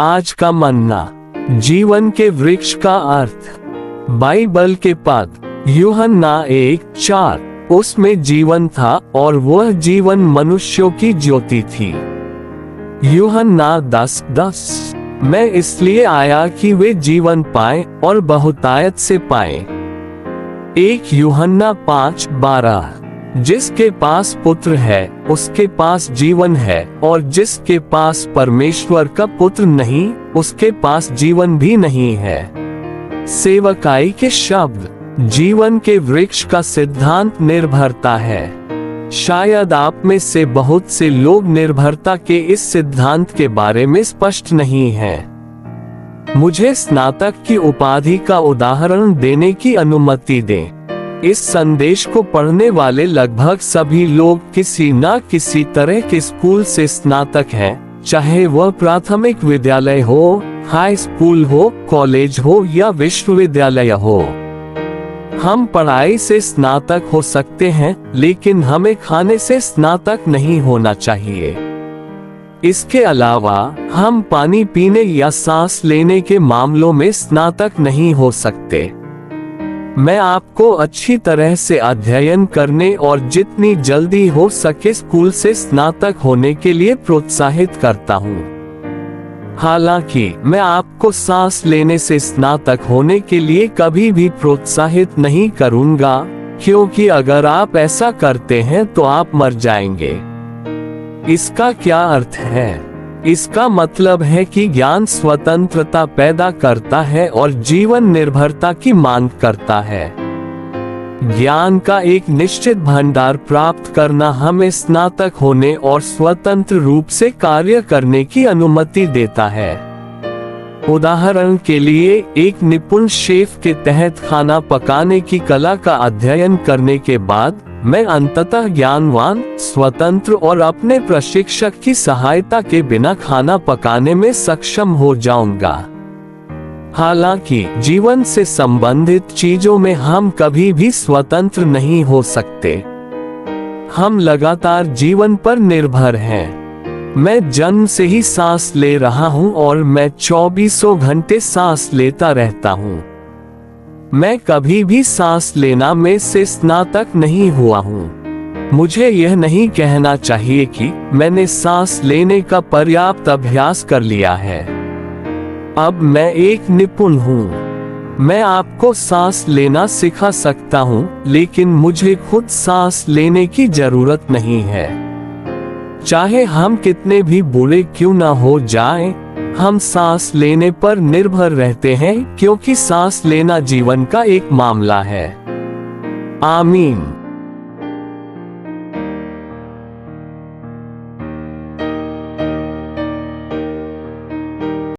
आज का मन्ना, जीवन के वृक्ष का अर्थ। बाइबल के पद, यूहन्ना 1:4, उसमें जीवन था और वह जीवन मनुष्यों की ज्योति थी। यूहन्ना 10:10, मैं इसलिए आया कि वे जीवन पाएं और बहुतायत से पाएं। 1 यूहन्ना 5:12, जिसके पास पुत्र है उसके पास जीवन है, और जिसके पास परमेश्वर का पुत्र नहीं उसके पास जीवन भी नहीं है। सेवकाई के शब्द, जीवन के वृक्ष का सिद्धांत निर्भरता है। शायद आप में से बहुत से लोग निर्भरता के इस सिद्धांत के बारे में स्पष्ट नहीं हैं। मुझे स्नातक की उपाधि का उदाहरण देने की अनुमति दें। इस संदेश को पढ़ने वाले लगभग सभी लोग किसी न किसी तरह के स्कूल से स्नातक हैं, चाहे वह प्राथमिक विद्यालय हो, हाई स्कूल हो, कॉलेज हो या विश्वविद्यालय हो। हम पढ़ाई से स्नातक हो सकते हैं, लेकिन हमें खाने से स्नातक नहीं होना चाहिए। इसके अलावा हम पानी पीने या सांस लेने के मामलों में स्नातक नहीं हो सकते। मैं आपको अच्छी तरह से अध्ययन करने और जितनी जल्दी हो सके स्कूल से स्नातक होने के लिए प्रोत्साहित करता हूँ। हालांकि मैं आपको सांस लेने से स्नातक होने के लिए कभी भी प्रोत्साहित नहीं करूँगा, क्योंकि अगर आप ऐसा करते हैं तो आप मर जाएंगे। इसका क्या अर्थ है? इसका मतलब है कि ज्ञान स्वतंत्रता पैदा करता है और जीवन निर्भरता की मांग करता है। ज्ञान का एक निश्चित भंडार प्राप्त करना हमें स्नातक होने और स्वतंत्र रूप से कार्य करने की अनुमति देता है। उदाहरण के लिए, एक निपुण शेफ के तहत खाना पकाने की कला का अध्ययन करने के बाद मैं अंततः ज्ञानवान, स्वतंत्र और अपने प्रशिक्षक की सहायता के बिना खाना पकाने में सक्षम हो जाऊंगा। हालांकि जीवन से संबंधित चीजों में हम कभी भी स्वतंत्र नहीं हो सकते। हम लगातार जीवन पर निर्भर हैं। मैं जन्म से ही सांस ले रहा हूं और मैं 24 घंटे सांस लेता रहता हूं। मैं कभी भी सांस लेना में से स्नातक नहीं हुआ हूँ। मुझे यह नहीं कहना चाहिए कि मैंने सांस लेने का पर्याप्त अभ्यास कर लिया है। अब मैं एक निपुण हूँ। मैं आपको सांस लेना सिखा सकता हूँ, लेकिन मुझे खुद सांस लेने की जरूरत नहीं है। चाहे हम कितने भी बुरे क्यों न हो जाएं, हम सांस लेने पर निर्भर रहते हैं, क्योंकि सांस लेना जीवन का एक मामला है। आमीन।